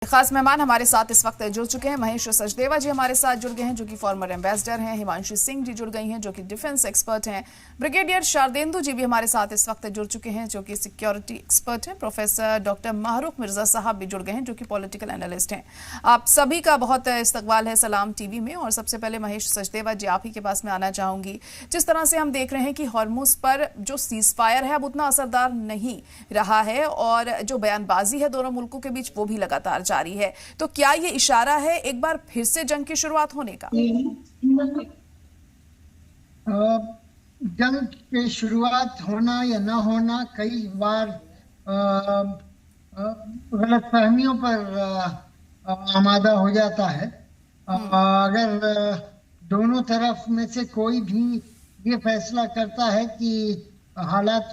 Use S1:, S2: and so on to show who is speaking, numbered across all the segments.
S1: खास मेहमान हमारे साथ इस वक्त जुड़ चुके हैं। महेश सचदेवा जी हमारे साथ जुड़ गए हैं, जो कि फॉर्मर एम्बेसडर हैं। हिमांशु सिंह जी जुड़ गई हैं, जो कि डिफेंस एक्सपर्ट हैं। ब्रिगेडियर शारदेंदु जी भी हमारे साथ इस वक्त जुड़ चुके हैं, जो कि सिक्योरिटी एक्सपर्ट हैं। प्रोफेसर डॉक्टर माहरूख मिर्जा साहब भी जुड़ गए हैं, जो कि पॉलिटिकल एनालिस्ट हैं। आप सभी का बहुत इस्तकबाल है सलाम टीवी में। और सबसे पहले महेश सचदेवा जी, आप ही के पास में आना चाहूंगी। जिस तरह से हम देख रहे हैं कि हॉर्मुज पर जो सीज फायर है अब उतना असरदार नहीं रहा है, और जो बयानबाजी है दोनों मुल्कों के बीच वो भी लगातार जारी है, तो क्या ये इशारा है एक बार फिर से जंग की शुरुआत होने का?
S2: जंग की शुरुआत होना या ना होना कई बार गलतफहमियों पर आमादा हो जाता है। अगर दोनों तरफ में से कोई भी ये फैसला करता है कि हालात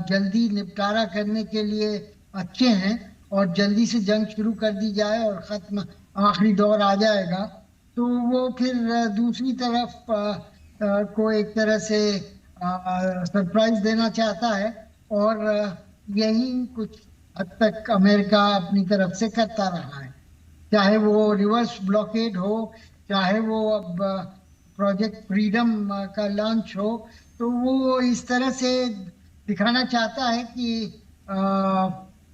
S2: जल्दी निपटारा करने के लिए अच्छे हैं और जल्दी से जंग शुरू कर दी जाए और खत्म आखिरी दौर आ जाएगा, तो वो फिर दूसरी तरफ को एक तरह से सरप्राइज देना चाहता है। और यही कुछ हद तक अमेरिका अपनी तरफ से करता रहा है, चाहे वो रिवर्स ब्लॉकेड हो, चाहे वो अब प्रोजेक्ट फ्रीडम का लॉन्च हो। तो वो इस तरह से दिखाना चाहता है कि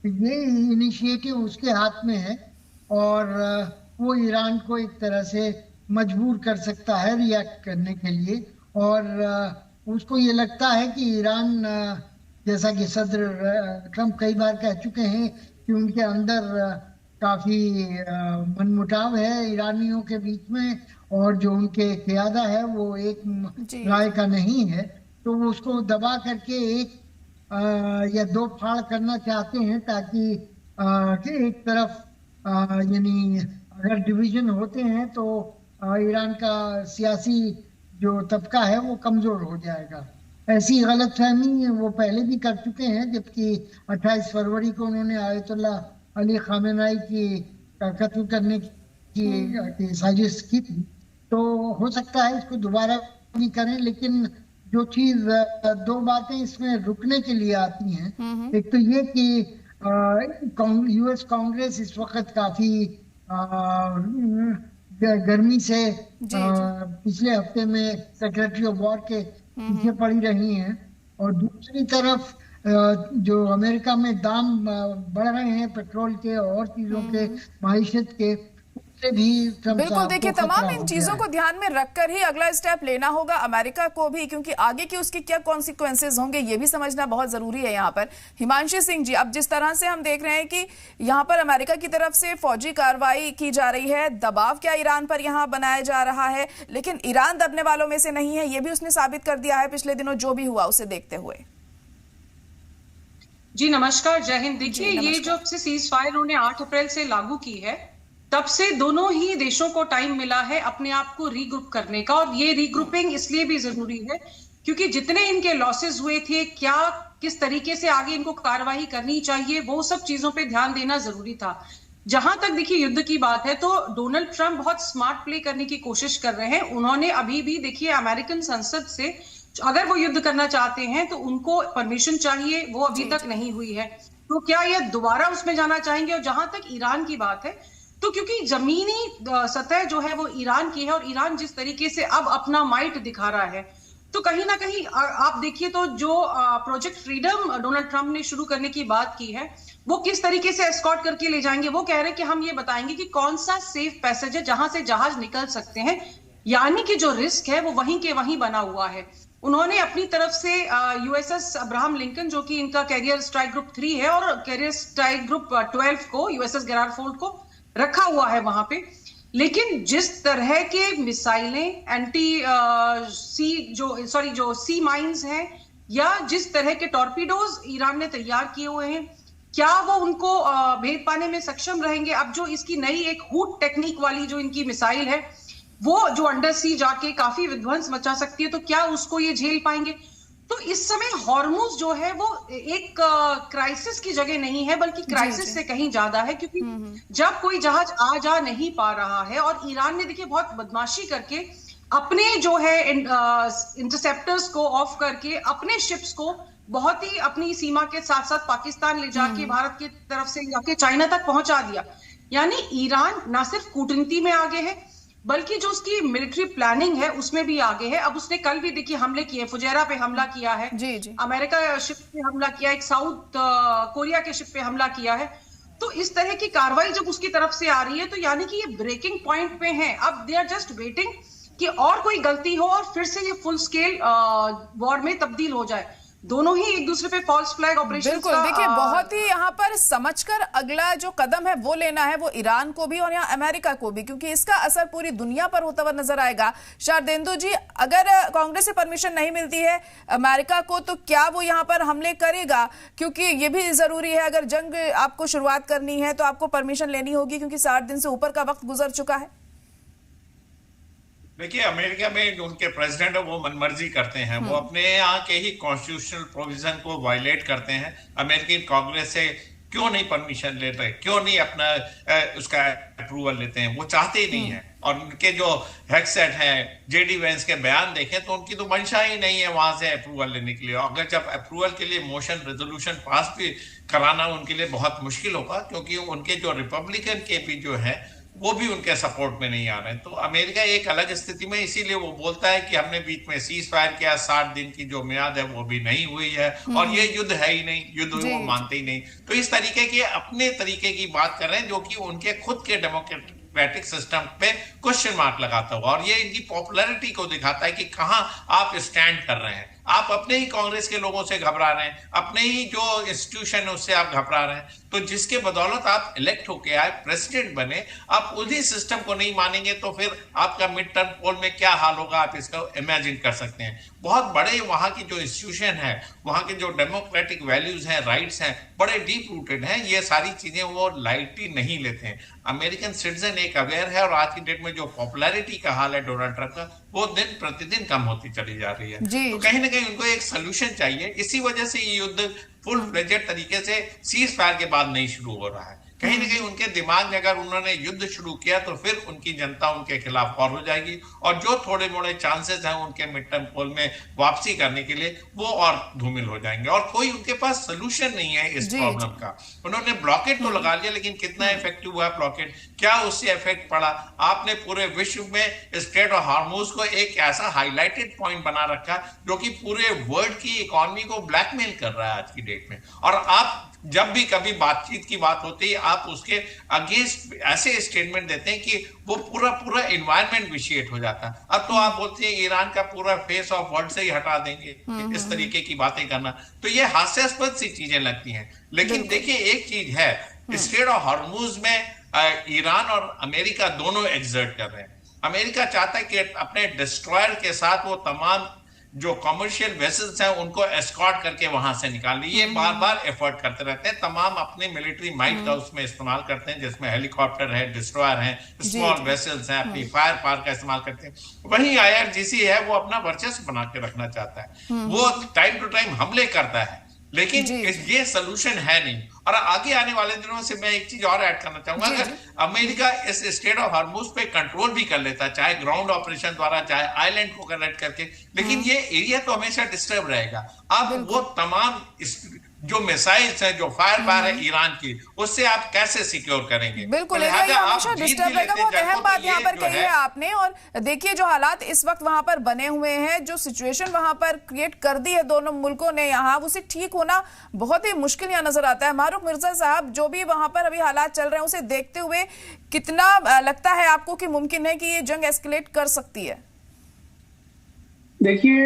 S2: ये इनिशिएटिव उसके हाथ में है और वो ईरान को एक तरह से मजबूर कर सकता है रिएक्ट करने के लिए। और उसको ये लगता है कि ईरान, जैसा कि सदर ट्रंप कई बार कह चुके हैं कि उनके अंदर काफी मनमुटाव है ईरानियों के बीच में, और जो उनके क़यादा है वो एक राय का नहीं है, तो वो उसको दबा करके एक या दो फाड़ करना चाहते हैं, ताकि एक तरफ यानी अगर डिवीजन होते हैं तो ईरान का सियासी जो तबका है वो कमजोर हो जाएगा। ऐसी गलतफहमी वो पहले भी कर चुके हैं, जबकि 28 फरवरी को उन्होंने आयतुल्लाह अली खामेनेई की कत्ल करने की साजिश की थी। तो हो सकता है इसको दोबारा नहीं करें, लेकिन जो चीज दो बातें इसमें रुकने के लिए आती हैं, एक तो ये कि यूएस कांग्रेस इस वक्त काफी गर्मी से पिछले हफ्ते में सेक्रेटरी ऑफ वॉर के पीछे पड़ी रही हैं, और दूसरी तरफ जो अमेरिका में दाम बढ़ रहे हैं पेट्रोल के और चीजों के, माइशत के, भी
S1: बिल्कुल। देखिए, तमाम इन चीजों को ध्यान में रखकर ही अगला स्टेप लेना होगा अमेरिका को भी, क्योंकि आगे की उसके क्या कॉन्सिक्वेंसेस होंगे ये भी समझना बहुत जरूरी है यहाँ पर। हिमांशु सिंह जी, अब जिस तरह से हम देख रहे हैं कि यहाँ पर अमेरिका की तरफ से फौजी कार्रवाई की जा रही है, दबाव क्या ईरान पर यहाँ बनाया जा रहा है, लेकिन ईरान दबने वालों में से नहीं है, ये भी उसने साबित कर दिया है पिछले दिनों जो भी हुआ उसे देखते हुए।
S3: जी नमस्कार, जय हिंद। देखिए, ये जो सीज फायर उन्होंने 8 अप्रैल से लागू की है, तब से दोनों ही देशों को टाइम मिला है अपने आप को रीग्रुप करने का। और ये रीग्रुपिंग इसलिए भी जरूरी है क्योंकि जितने इनके लॉसेस हुए थे, क्या किस तरीके से आगे इनको कार्रवाई करनी चाहिए, वो सब चीजों पे ध्यान देना जरूरी था। जहां तक देखिए युद्ध की बात है, तो डोनाल्ड ट्रंप बहुत स्मार्ट प्ले करने की कोशिश कर रहे हैं। उन्होंने अभी भी देखिए अमेरिकन संसद से अगर वो युद्ध करना चाहते हैं तो उनको परमिशन चाहिए, वो अभी तक नहीं हुई है। तो क्या ये दोबारा उसमें जाना चाहेंगे? और जहां तक ईरान की बात है, तो क्योंकि जमीनी सतह जो है वो ईरान की है, और ईरान जिस तरीके से अब अपना माइट दिखा रहा है, तो कहीं ना कहीं आप देखिए तो जो प्रोजेक्ट फ्रीडम डोनाल्ड ट्रंप ने शुरू करने की बात की है, वो किस तरीके से एस्कॉर्ट करके ले जाएंगे। वो कह रहे हैं कि हम ये बताएंगे कि कौन सा सेफ पैसेज है जहां से जहाज निकल सकते हैं, यानी कि जो रिस्क है वो वहीं के वहीं बना हुआ है। उन्होंने अपनी तरफ से यूएसएस अब्राहम लिंकन, जो कि इनका कैरियर स्ट्राइक ग्रुप 3 है, और कैरियर स्ट्राइक ग्रुप 12 को, यूएसएस गेराल्ड फोर्ड को रखा हुआ है वहां पे। लेकिन जिस तरह के मिसाइलें जो सी माइंस हैं, या जिस तरह के टॉर्पीडोज ईरान ने तैयार किए हुए हैं, क्या वो उनको भेद पाने में सक्षम रहेंगे? अब जो इसकी नई एक हूट टेक्निक वाली जो इनकी मिसाइल है, वो जो अंडर सी जाके काफी विध्वंस मचा सकती है, तो क्या उसको ये झेल पाएंगे? तो इस समय हॉर्मुज जो है वो एक क्राइसिस की जगह नहीं है, बल्कि क्राइसिस से कहीं ज्यादा है, क्योंकि जब कोई जहाज आ जा नहीं पा रहा है, और ईरान ने देखिए बहुत बदमाशी करके अपने जो है इंटरसेप्टर्स को ऑफ करके अपने शिप्स को बहुत ही अपनी सीमा के साथ साथ पाकिस्तान ले जाके भारत की तरफ से जाके चाइना तक पहुंचा दिया। यानी ईरान ना सिर्फ कूटनीति में आगे है, बल्कि जो उसकी मिलिट्री प्लानिंग है उसमें भी आगे है। अब उसने कल भी देखिए हमले किए, फुजैरा पे हमला किया है,
S1: जी जी,
S3: अमेरिका शिप पे हमला किया, एक साउथ कोरिया के शिप पे हमला किया है। तो इस तरह की कार्रवाई जब उसकी तरफ से आ रही है तो यानी कि ये ब्रेकिंग पॉइंट पे है। अब दे आर जस्ट वेटिंग कि और कोई गलती हो और फिर से ये फुल स्केल वॉर में तब्दील हो जाए। दोनों ही एक दूसरे पे फॉल्स फ्लैग ऑपरेशन।
S1: बिल्कुल, देखिए बहुत ही यहाँ पर समझकर अगला जो कदम है वो लेना है, वो ईरान को भी और यहाँ अमेरिका को भी, क्योंकि इसका असर पूरी दुनिया पर होता हुआ नजर आएगा। शारदेंदु जी, अगर कांग्रेस से परमिशन नहीं मिलती है अमेरिका को, तो क्या वो यहाँ पर हमले करेगा? क्योंकि ये भी जरूरी है, अगर जंग आपको शुरुआत करनी है तो आपको परमिशन लेनी होगी, क्योंकि 60 दिन से ऊपर का वक्त गुजर चुका है।
S4: देखिए, अमेरिका में जो उनके प्रेसिडेंट है वो मनमर्जी करते हैं, वो अपने यहाँ के ही कॉन्स्टिट्यूशनल प्रोविजन को वायलेट करते हैं। अमेरिकी कांग्रेस से क्यों नहीं परमिशन लेते, क्यों नहीं अपना उसका अप्रूवल लेते हैं? वो चाहते ही नहीं है। और उनके जो हेक्सेट है, जेडी वेंस के बयान देखें तो उनकी तो मंशा ही नहीं है वहां से अप्रूवल लेने के लिए। अगर जब अप्रूवल के लिए मोशन रेजोल्यूशन पास भी कराना उनके लिए बहुत मुश्किल होगा, क्योंकि उनके जो रिपब्लिकन के भी जो है वो भी उनके सपोर्ट में नहीं आ रहे हैं। तो अमेरिका एक अलग स्थिति में, इसीलिए वो बोलता है कि हमने बीच में सीज फायर किया, 60 दिन की जो मियाद है वो भी नहीं हुई है, और ये युद्ध है ही नहीं, युद्ध वो मानते ही नहीं। तो इस तरीके के अपने तरीके की बात कर रहे हैं, जो कि उनके खुद के डेमोक्रेटिक सिस्टम पे क्वेश्चन मार्क लगाता हुआ, और ये इनकी पॉपुलैरिटी को दिखाता है कि कहां आप स्टैंड कर रहे हैं। आप अपने ही कांग्रेस के लोगों से घबरा रहे हैं, अपने ही जो इंस्टीट्यूशन है उससे आप घबरा रहे हैं। तो जिसके बदौलत आप इलेक्ट होके आए, प्रेसिडेंट बने, आप उन्हीं सिस्टम को नहीं मानेंगे तो फिर आपका मिड टर्म पोल में क्या हाल होगा, आप इसका इमेजिन कर सकते हैं। बहुत बड़े वहां की जो इंस्टीट्यूशन है, वहां के जो डेमोक्रेटिक वैल्यूज हैं, राइट्स हैं, बड़े डीप रूटेड हैं। ये सारी चीजें वो लाइटली नहीं लेते हैं। अमेरिकन सिटीजन एक अवेयर है, और आज की डेट में जो पॉपुलैरिटी का हाल है डोनाल्ड ट्रंप का, वो दिन प्रतिदिन कम होती चली जा रही है। तो कहीं ना कहीं उनको एक सोल्यूशन चाहिए। इसी वजह से ये युद्ध फुल फ्लेजेड तरीके से सीज फायर के बाद नहीं शुरू हो रहा है। कहीं ना कहीं उनके दिमाग में अगर उन्होंने युद्ध शुरू किया तो फिर उनकी जनता उनके खिलाफ और हो जाएगी, और जो थोड़े मोड़े चांसेस हैं उनके मिड टर्म पोल में वापसी करने के लिए, वो और धूमिल हो जाएंगे। और कोई उनके पास सोल्यूशन नहीं है इस प्रॉब्लम का। उन्होंने ब्लॉकेट तो लगा लिया, लेकिन कितना इफेक्टिव हुआ ब्लॉकेट, क्या उससे इफेक्ट पड़ा? आपने पूरे विश्व में स्ट्रेट ऑफ हार्मोज को एक ऐसा हाईलाइटेड पॉइंट बना रखा जो कि पूरे वर्ल्ड की इकोनॉमी को ब्लैकमेल कर रहा है आज की डेट में। और आप जब भी कभी बातचीत की बात होती है, आप उसके अगेंस्ट ऐसे स्टेटमेंट देते हैं कि वो पूरा एनवायरनमेंट विशिएट हो जाता है। अब तो आप बोलते हैं ईरान का पूरा फेस ऑफ वर्ल्ड से ही हटा देंगे, इस तरीके की बातें करना, तो ये हास्यास्पद सी चीजें लगती हैं। लेकिन देखिए, एक चीज है, स्ट्रेट ऑफ हॉर्मुज में ईरान और अमेरिका दोनों एक्सर्ट कर रहे हैं। अमेरिका चाहता है कि अपने डिस्ट्रॉयर के साथ वो तमाम जो कमर्शियल वेसल्स हैं उनको एस्कॉर्ट करके वहां से निकाल ली। ये बार बार एफर्ट करते रहते हैं, तमाम अपने मिलिट्री माइट का उसमें इस्तेमाल करते हैं, जिसमें हेलीकॉप्टर है, डिस्ट्रॉयर है, स्मॉल वेसल्स हैं, अपनी फायर पावर का इस्तेमाल करते हैं। वहीं IRGC है, वो अपना वर्चस्व बना के रखना चाहता है, वो टाइम टू टाइम हमले करता है, लेकिन ये सोल्यूशन है नहीं। और आगे आने वाले दिनों से मैं एक चीज और ऐड करना चाहूंगा, अगर अमेरिका इस स्ट्रेट ऑफ हार्मुज पे कंट्रोल भी कर लेता, चाहे ग्राउंड ऑपरेशन द्वारा, चाहे आइलैंड को कनेक्ट करके, लेकिन ये एरिया तो हमेशा डिस्टर्ब रहेगा। अब वो तमाम जो मिसाइल्स है, जो फायर पावर है ईरान की, उससे आप कैसे सिक्योर करेंगे?
S1: बिल्कुल, हमेशा डिस्टर्ब रहेगा। बहुत अहम बात यहाँ पर कही है आपने। और देखिए, जो हालात इस वक्त वहां पर बने हुए हैं, जो सिचुएशन वहां पर क्रिएट कर दी है दोनों मुल्कों ने, यहाँ उसे ठीक होना बहुत ही मुश्किल यहाँ नजर आता है। मारूक मिर्जा साहब, जो भी वहां पर अभी हालात चल रहे हैं, उसे देखते हुए कितना लगता है आपको कि मुमकिन है कि ये जंग एस्केलेट कर सकती है?
S5: देखिए,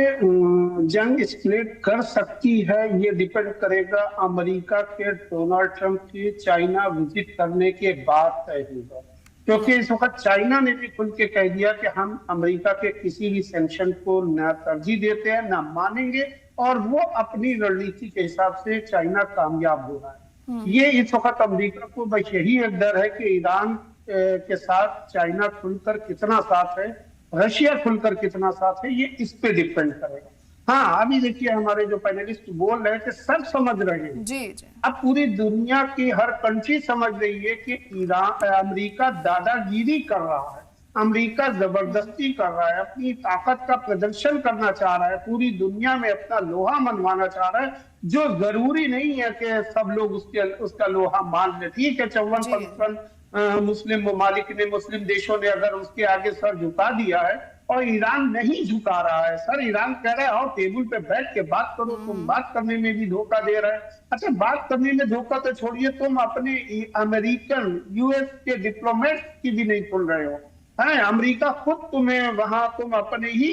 S5: जंग एस्केलेट कर सकती है, ये डिपेंड करेगा अमेरिका के डोनाल्ड ट्रंप की चाइना विजिट करने के बाद तय होगा। क्योंकि इस वक्त चाइना ने भी खुल के कह दिया कि हम अमेरिका के किसी भी सैंक्शन को न तरजीह देते हैं, न मानेंगे, और वो अपनी रणनीति के हिसाब से चाइना कामयाब हो रहा है। ये इस वक्त अमेरिका को बस यही एक डर है कि ईरान के साथ चाइना खुलकर कितना साथ है, रशिया खुलकर कितना साथ है, ये इस पे डिपेंड करेगा। हाँ, अभी देखिए, हमारे जो पैनलिस्ट बोल रहे हैं कि सब समझ रहे हैं
S1: जी।
S5: अब पूरी दुनिया की हर कंट्री समझ रही है कि अमेरिका दादागिरी कर रहा है, अमेरिका जबरदस्ती कर रहा है, अपनी ताकत का प्रदर्शन करना चाह रहा है, पूरी दुनिया में अपना लोहा मनवाना चाह रहा है, जो जरूरी नहीं है कि सब लोग उसका लोहा मान ले। ठीक है, 54% मुस्लिम ममालिक ने, मुस्लिम देशों ने अगर उसके आगे सर झुका दिया है और ईरान नहीं झुका रहा है, सर ईरान कह रहा है आओ टेबल पे बैठ के बात करो, तुम बात करने में भी धोखा दे रहे हैं। अच्छा, बात करने में धोखा तो छोड़िए, तुम अपने अमेरिकन यूएस के डिप्लोमेट की भी नहीं सुन रहे हो, है अमेरिका खुद तुम्हें वहां, तुम अपने ही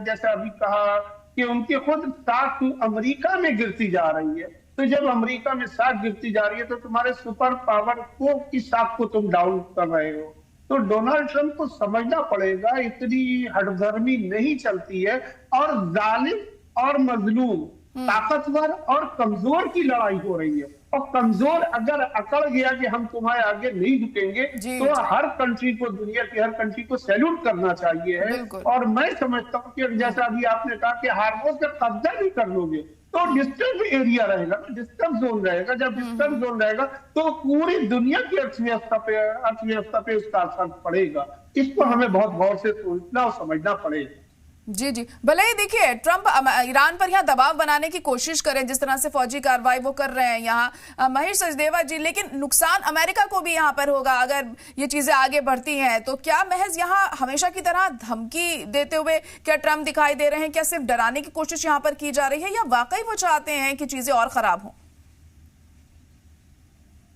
S5: जैसा अभी कहा कि उनके खुद साख अमेरिका में गिरती जा रही है। तो जब अमेरिका में साख गिरती जा रही है तो तुम्हारे सुपर पावर को की साख को तुम डाउन कर रहे हो। तो डोनाल्ड ट्रंप को समझना पड़ेगा इतनी हठधर्मी नहीं चलती है, और जालिम और मजलूम, ताकतवर और कमजोर की लड़ाई हो रही है। और कमजोर अगर अकड़ गया कि हम तुम्हारे आगे नहीं झुकेंगे तो हर कंट्री को, दुनिया की हर कंट्री को सैल्यूट करना चाहिए है। और मैं समझता हूँ कि जैसा अभी आपने कहा कि हार्मोज का कब्जा भी कर लोगे तो डिस्टर्ब एरिया रहेगा, डिस्टर्ब जोन रहेगा। जब डिस्टर्ब जोन रहेगा तो पूरी दुनिया की अर्थव्यवस्था पे उसका असर पड़ेगा। इसको हमें बहुत गौर से सोचना और समझना पड़ेगा।
S1: जी जी, भले ही देखिए ट्रंप ईरान पर यहाँ दबाव बनाने की कोशिश करें, जिस तरह से फौजी कार्रवाई वो कर रहे हैं यहाँ महेश सचदेवा जी, लेकिन नुकसान अमेरिका को भी यहाँ पर होगा अगर ये चीजें आगे बढ़ती हैं। तो क्या महज यहाँ हमेशा की तरह धमकी देते हुए क्या ट्रंप दिखाई दे रहे हैं? क्या सिर्फ डराने की कोशिश यहाँ पर की जा रही है, या वाकई वो चाहते हैं कि चीजें और खराब हों?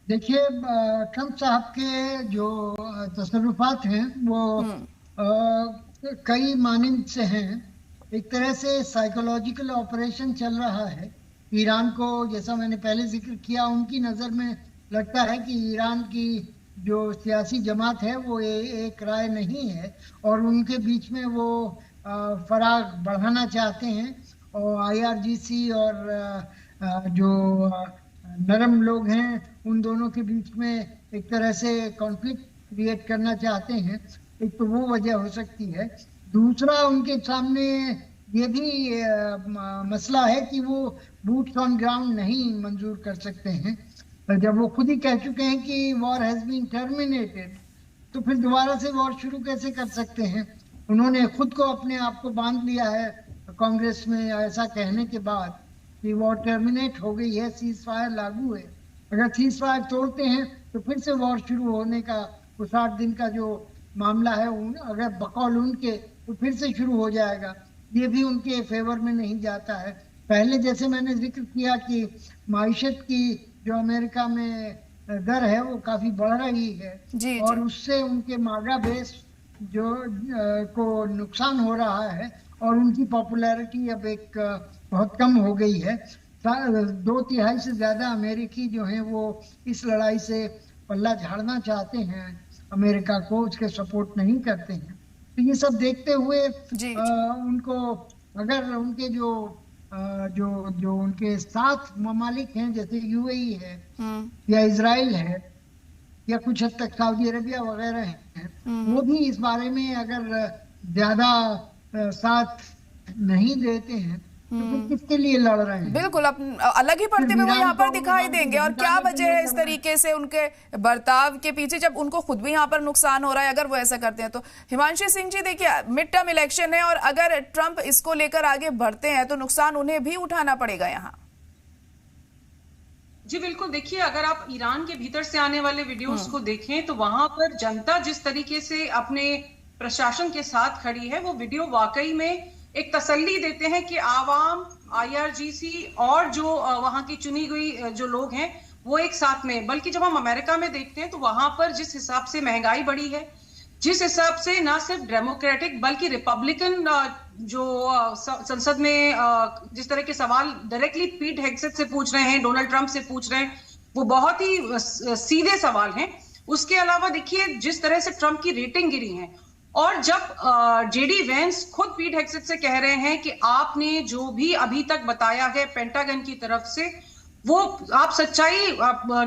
S2: देखिए, ट्रंप साहब के जो तसर्रुफात हैं वो कई मानिंद से हैं। एक तरह से साइकोलॉजिकल ऑपरेशन चल रहा है ईरान को, जैसा मैंने पहले जिक्र किया। उनकी नज़र में लगता है कि ईरान की जो सियासी जमात है वो एक राय नहीं है और उनके बीच में वो फराग बढ़ाना चाहते हैं। और IRGC और जो नरम लोग हैं उन दोनों के बीच में एक तरह से कॉन्फ्लिक्ट क्रिएट करना चाहते हैं। एक तो वो वजह हो सकती है। दूसरा, उनके सामने ये भी मसला है कि वो बूट्स ऑन ग्राउंड नहीं मंजूर कर सकते हैं। जब वो खुद ही कह चुके हैं कि वॉर हैज बीन टर्मिनेटेड, तो फिर दोबारा से वॉर शुरू कैसे कर सकते हैं? उन्होंने खुद को अपने आप को बांध लिया है कांग्रेस में ऐसा कहने के बाद कि वॉर टर्मिनेट हो गई है, सीज फायर लागू है। अगर सीज फायर तोड़ते हैं तो फिर से वॉर शुरू होने का वो 60 दिन का जो मामला है अगर बकौल उनके तो फिर से शुरू हो जाएगा। ये भी उनके फेवर में नहीं जाता है। पहले जैसे मैंने जिक्र किया कि माइशत की जो अमेरिका में दर है वो काफी बढ़ रही है जी, और उससे उनके मागा बेस जो को नुकसान हो रहा है और उनकी पॉपुलैरिटी अब एक बहुत कम हो गई है। 2/3 से ज्यादा अमेरिकी जो हैं वो इस लड़ाई से पल्ला झाड़ना चाहते हैं, अमेरिका को उसके सपोर्ट नहीं करते हैं। तो ये सब देखते हुए उनको अगर उनके जो उनके साथ ममालिक हैं जैसे UAE है या इजराइल है या कुछ हद तक सऊदी अरबिया वगैरह हैं, वो भी इस बारे में अगर ज्यादा साथ नहीं देते हैं तो किसके लिए लड़ रहे हैं?
S1: बिल्कुल, अलग ही पड़ते हुए वो यहाँ पर दिखाई देंगे। और क्या वजह है इस तरीके से उनके बर्ताव के पीछे, जब उनको खुद भी यहाँ पर नुकसान हो रहा है अगर वो ऐसा करते हैं तो? हिमांशी सिंह जी, देखिए मिड टर्म इलेक्शन है और अगर ट्रंप इसको लेकर आगे बढ़ते हैं तो नुकसान उन्हें भी उठाना पड़ेगा यहाँ।
S3: जी बिल्कुल, देखिए अगर आप ईरान के भीतर से आने वाले वीडियोस को देखें तो वहां पर जनता जिस तरीके से अपने प्रशासन के साथ खड़ी है, वो वीडियो वाकई में एक तसल्ली देते हैं कि आवाम, IRGC और जो वहां की चुनी हुई जो लोग हैं वो एक साथ में। बल्कि जब हम अमेरिका में देखते हैं तो वहां पर जिस हिसाब से महंगाई बढ़ी है, जिस हिसाब से ना सिर्फ डेमोक्रेटिक बल्कि रिपब्लिकन जो संसद में जिस तरह के सवाल डायरेक्टली पीट हेगसेथ से पूछ रहे हैं, डोनाल्ड ट्रंप से पूछ रहे हैं, वो बहुत ही सीधे सवाल हैं। उसके अलावा देखिए जिस तरह से ट्रंप की रेटिंग गिरी है, और जब JD वेंस खुद पीट हेगसेथ से कह रहे हैं कि आपने जो भी अभी तक बताया है पेंटागन की तरफ से, वो आप सच्चाई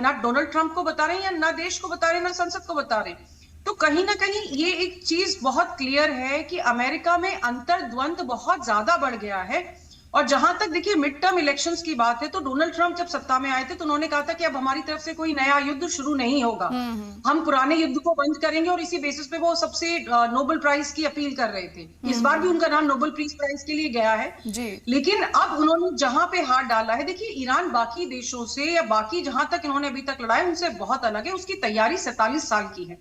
S3: ना डोनाल्ड ट्रंप को बता रहे हैं, या ना देश को बता रहे हैं, ना संसद को बता रहे हैं, तो कहीं ना कहीं ये एक चीज बहुत क्लियर है कि अमेरिका में अंतर्द्वंद बहुत ज्यादा बढ़ गया है। और जहां तक देखिए मिड टर्म इलेक्शंस की बात है, तो डोनाल्ड ट्रंप जब सत्ता में आए थे तो उन्होंने कहा था कि अब हमारी तरफ से कोई नया युद्ध शुरू नहीं होगा, हम पुराने युद्ध को बंद करेंगे, और इसी बेसिस पे वो सबसे नोबेल प्राइज की अपील कर रहे थे। इस बार भी उनका नाम नोबेल पीस प्राइज के लिए गया है
S1: जी।
S3: लेकिन अब उन्होंने जहां पे हाथ डाला है, देखिए ईरान बाकी देशों से या बाकी जहां तक इन्होंने अभी तक लड़ा है उनसे बहुत अलग है। उसकी तैयारी 47 साल की है,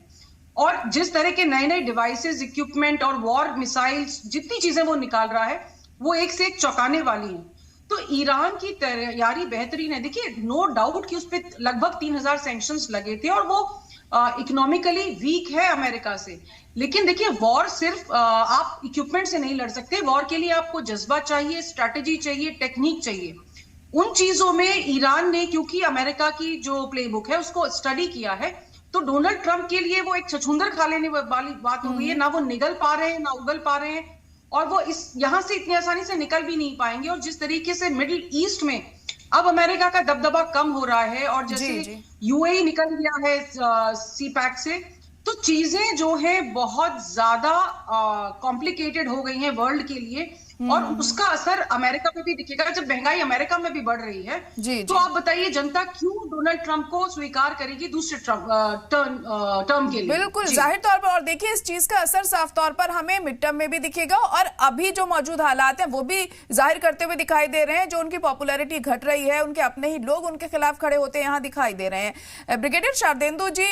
S3: और जिस तरह के नए नए डिवाइसेस, इक्विपमेंट और वॉर मिसाइल्स, जितनी चीजें वो निकाल रहा है वो एक से एक चौंकाने वाली है। तो ईरान की तैयारी बेहतरीन है। देखिए नो डाउट कि उस पर लगभग 3000 सैंक्शंस लगे थे, और वो इकोनॉमिकली वीक है अमेरिका से। लेकिन देखिए वॉर सिर्फ आप इक्विपमेंट से नहीं लड़ सकते, वॉर के लिए आपको जज्बा चाहिए, स्ट्रैटेजी चाहिए, टेक्निक चाहिए। उन चीजों में ईरान ने, क्योंकि अमेरिका की जो प्लेबुक है उसको स्टडी किया है, तो डोनाल्ड ट्रंप के लिए वो एक छछूंदर खा लेने वाली बात हो गई है। ना वो निगल पा रहे हैं, ना उगल पा रहे हैं, और वो इस यहां से इतनी आसानी से निकल भी नहीं पाएंगे। और जिस तरीके से मिडिल ईस्ट में अब अमेरिका का दबदबा कम हो रहा है, और जैसे यूएई निकल गया है सी पैक से, तो चीजें जो है बहुत ज्यादा कॉम्प्लिकेटेड हो गई हैं वर्ल्ड के लिए, और उसका असर अमेरिका पे भी दिखेगा जब महंगाई अमेरिका में भी बढ़ रही है। तो आप बताइए जनता क्यों डोनाल्ड ट्रंप को स्वीकार करेगी दूसरे टर्म के लिए?
S1: बिल्कुल जाहिर तौर पर, और देखिए इस चीज का असर साफ तौर पर हमें मिड टर्म में भी दिखेगा, और अभी जो मौजूद हालात हैं वो भी जाहिर करते हुए दिखाई दे रहे हैं। जो उनकी पॉपुलैरिटी घट रही है, उनके अपने ही लोग उनके खिलाफ खड़े होते हैं, यहाँ दिखाई दे रहे हैं। ब्रिगेडियर शारदेंदु जी,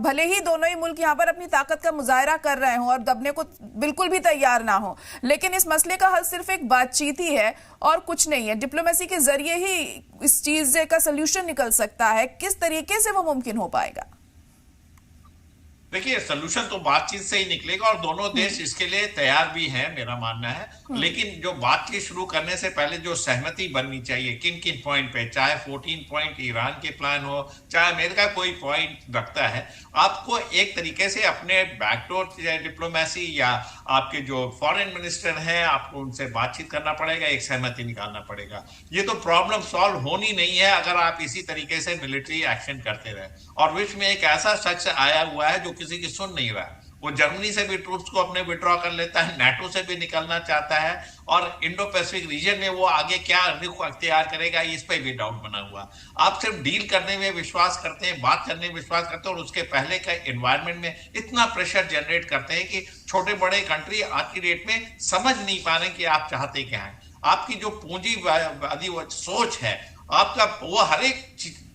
S1: भले ही दोनों ही मुल्क यहाँ पर अपनी ताकत का मुजाहरा कर रहे हों और दबने को बिल्कुल भी तैयार ना हो, लेकिन इस मसले का हल सिर्फ एक बातचीत ही है और कुछ नहीं है। डिप्लोमेसी के जरिए ही इस चीज का सलूशन निकल सकता है। किस तरीके से वो मुमकिन हो पाएगा?
S4: देखिए सलूशन तो बातचीत से ही निकलेगा, और दोनों देश इसके लिए तैयार भी हैं, मेरा मानना है। लेकिन जो बातचीत शुरू करने से पहले जो सहमति बननी चाहिए किन किन पॉइंट पे, चाहे 14 पॉइंट ईरान के प्लान हो, चाहे अमेरिका कोई पॉइंट रखता है, आपको एक तरीके से अपने बैकडोर डिप्लोमेसी या आपके जो फॉरेन मिनिस्टर हैं, आपको उनसे बातचीत करना पड़ेगा, एक सहमति निकालना पड़ेगा। ये तो प्रॉब्लम सॉल्व होनी नहीं है अगर आप इसी तरीके से मिलिट्री एक्शन करते रहे। और विश्व में एक ऐसा शख्स आया हुआ है जो किसी की सुन नहीं रहा। वो जर्मनी से भी ट्रूप्स को अपने विड्रॉ कर लेता है, नाटो से भी निकलना चाहता है, और इंडो पैसिफिक रीजन में वो आगे क्या रुख अख्तियार करेगा इस पे भी डाउट बना हुआ। आप सिर्फ डील करने में विश्वास करते हैं, बात करने में विश्वास करते हैं, और उसके पहले का एनवायरनमेंट में इतना प्रेशर जनरेट करते हैं कि छोटे बड़े कंट्री आज की डेट में समझ नहीं पा रहे कि आप चाहते क्या है। आपकी जो पूंजीवादी सोच है आपका, वो हर एक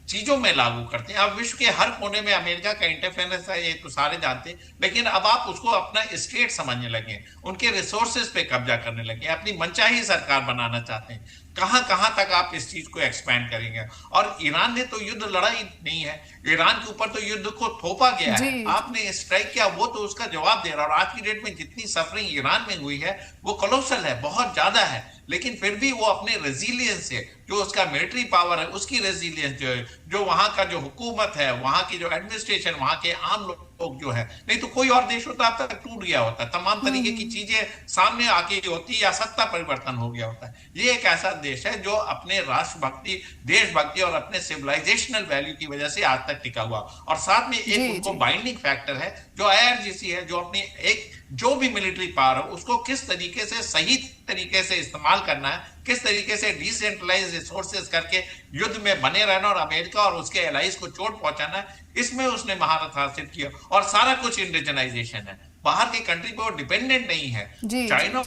S4: चीजों में लागू करते हैं। अब विश्व के हर कोने में अमेरिका का इंटरफेरेंस है, ये तो सारे जानते हैं, लेकिन अब आप उसको अपना स्टेट समझने लगे, उनके रिसोर्सेज पे कब्जा करने लगे, अपनी मनचाही सरकार बनाना चाहते हैं। कहां तक आप इस चीज को एक्सपैंड करेंगे? और ईरान ने तो युद्ध लड़ा ही नहीं है, ईरान के ऊपर तो युद्ध को थोपा गया है। आपने स्ट्राइक किया, वो तो उसका जवाब दे रहा है। और आज की डेट में जितनी सफरिंग ईरान में हुई है वो कोलोसल है, बहुत ज्यादा है, लेकिन फिर भी वो अपने रेजिलियंस से, जो उसका मिलिट्री पावर है उसकी रेजिलियंस जो है, जो वहां का जो हुकूमत है, वहां की जो एडमिनिस्ट्रेशन, वहां के आम लोग जो है, नहीं तो कोई और देश होता अब तक टूट गया होता, तमाम तरीके की चीजें सामने आके होती या सत्ता परिवर्तन हो गया होता है। ये एक ऐसा देश है जो अपने राष्ट्रभक्ति, देशभक्ति और अपने सिविलाइजेशनल वैल्यू की वजह से आज तक टिका हुआ, और साथ में एक उनको बाइंडिंग फैक्टर है जो IRGC है, जो अपनी एक जो भी मिलिट्री पावर है उसको किस तरीके से सही तरीके से इस्तेमाल करना है, किस तरीके से डिसेंट्रलाइज रिसोर्सेज करके युद्ध में बने रहना और अमेरिका और उसके एलाइज को चोट पहुंचाना है, इसमें उसने महारत हासिल किया। और सारा कुछ इंडिजनाइजेशन है, बाहर की कंट्री पे वो डिपेंडेंट नहीं है। चाइना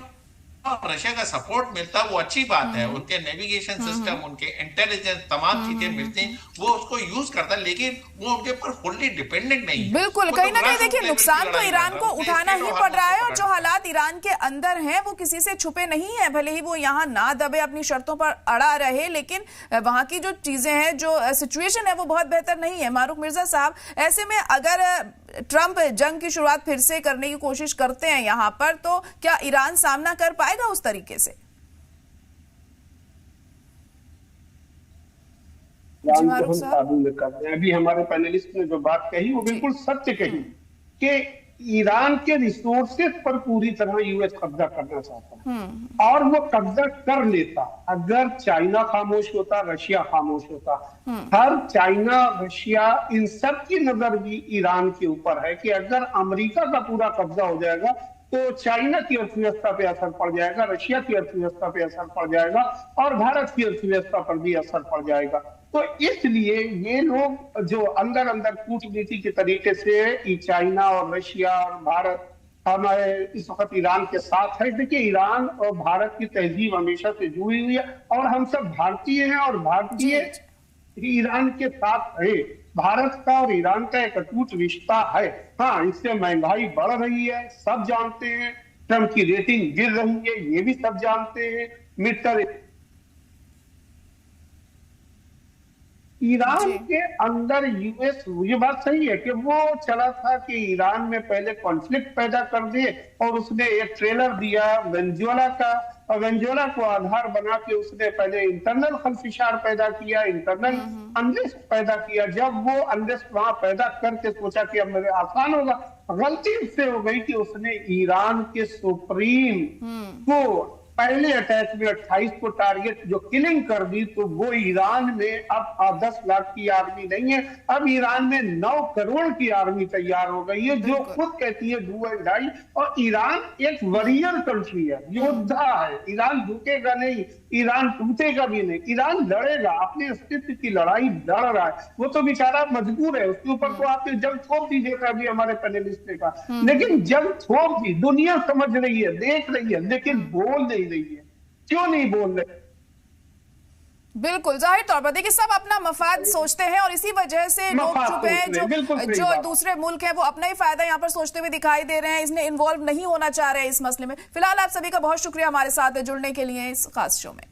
S4: और रशिया का सपोर्ट मिलता है वो अच्छी बात है, उनके नेविगेशन सिस्टम, उनके इंटेलिजेंस, तमाम चीजें मिलती हैं, वो उसको यूज करता है, लेकिन वो उनके ऊपर फुल्ली डिपेंडेंट नहीं है।
S1: बिल्कुल, कहीं ना कहीं देखिए नुकसान तो ईरान को उठाना ही पड़ रहा है, और जो हालात ईरान के अंदर हैं वो किसी से छुपे नहीं है। भले ही वो यहाँ ना दबे, अपनी शर्तों पर अड़ा रहे, लेकिन वहां की जो चीजें हैं, जो सिचुएशन है वो बहुत बेहतर नहीं है। मारूक मिर्जा साहब, ऐसे में अगर ट्रंप जंग की शुरुआत फिर से करने की कोशिश करते हैं यहाँ पर, तो क्या ईरान सामना कर पाएगा उस तरीके से?
S5: काबू में कर रहे हैं। अभी हमारे पैनलिस्ट ने जो बात कही वो बिल्कुल सत्य कही कि ईरान के रिसोर्सेज पर पूरी तरह यूएस कब्जा करना चाहता है, और वो कब्जा कर लेता अगर चाइना खामोश होता, रशिया खामोश होता। हर चाइना, रशिया, इन सब की नजर भी ईरान के ऊपर है कि अगर अमेरिका का पूरा कब्जा हो जाएगा तो चाइना की अर्थव्यवस्था पे असर पड़ जाएगा, रशिया की अर्थव्यवस्था पे असर पड़ जाएगा और भारत की अर्थव्यवस्था पर भी असर पड़ जाएगा। तो इसलिए ये लोग जो अंदर अंदर कूटनीति के तरीके से चाइना और रशिया और भारत हमारे इस वक्त ईरान के साथ है। देखिए, ईरान और भारत की तहजीब हमेशा से जुड़ी हुई है और हम सब भारतीय हैं और भारतीय ईरान के साथ है। भारत का और ईरान का एक अटूट रिश्ता है। हाँ, इससे महंगाई बढ़ रही है, सब जानते हैं। ट्रम्प की रेटिंग गिर रही है, ये भी सब जानते हैं। मित्र, ईरान के अंदर यूएस, ये बात सही है कि वो चला था कि ईरान में पहले कॉन्फ्लिक्ट पैदा कर दे और उसने एक ट्रेलर दिया वेनेजुएला का, और वेनेजुएला को आधार बना के उसने पहले इंटरनल खलफिशार पैदा किया, इंटरनल अनरेस्ट पैदा किया। जब वो अनरेस्ट वहां पैदा करके सोचा कि अब मेरे आसान होगा, गलती उससे हो गई कि उसने ईरान के सुप्रीम को पहले अटैक में 28 को टारगेट जो किलिंग कर दी। तो वो ईरान में अब 10 लाख की आर्मी नहीं है, अब ईरान में 9 करोड़ की आर्मी तैयार हो गई है, जो खुद कहती है डू एंड डाई। और ईरान एक वॉरियर कंट्री है, योद्धा है। ईरान झुकेगा नहीं, ईरान टूटेगा भी नहीं, ईरान लड़ेगा, अपने अस्तित्व की लड़ाई लड़ रहा है। वो तो बेचारा मजबूर है, उसके ऊपर तो आपने जंग थोप दीजिएगा अभी हमारे पैनलिस्ट ने कहा, लेकिन जंग थोप दी, दुनिया समझ रही है, देख रही है, लेकिन बोल नहीं रही है। क्यों नहीं बोल रहे?
S1: बिल्कुल, जाहिर तौर पर देखिए सब अपना मफाद सोचते हैं और इसी वजह से लोग चुप हैं। जो दूसरे मुल्क हैं वो अपना ही फायदा यहाँ पर सोचते हुए दिखाई दे रहे हैं, इसमें इन्वॉल्व नहीं होना चाह रहे हैं इस मसले में। फिलहाल आप सभी का बहुत शुक्रिया हमारे साथ जुड़ने के लिए इस खास शो में।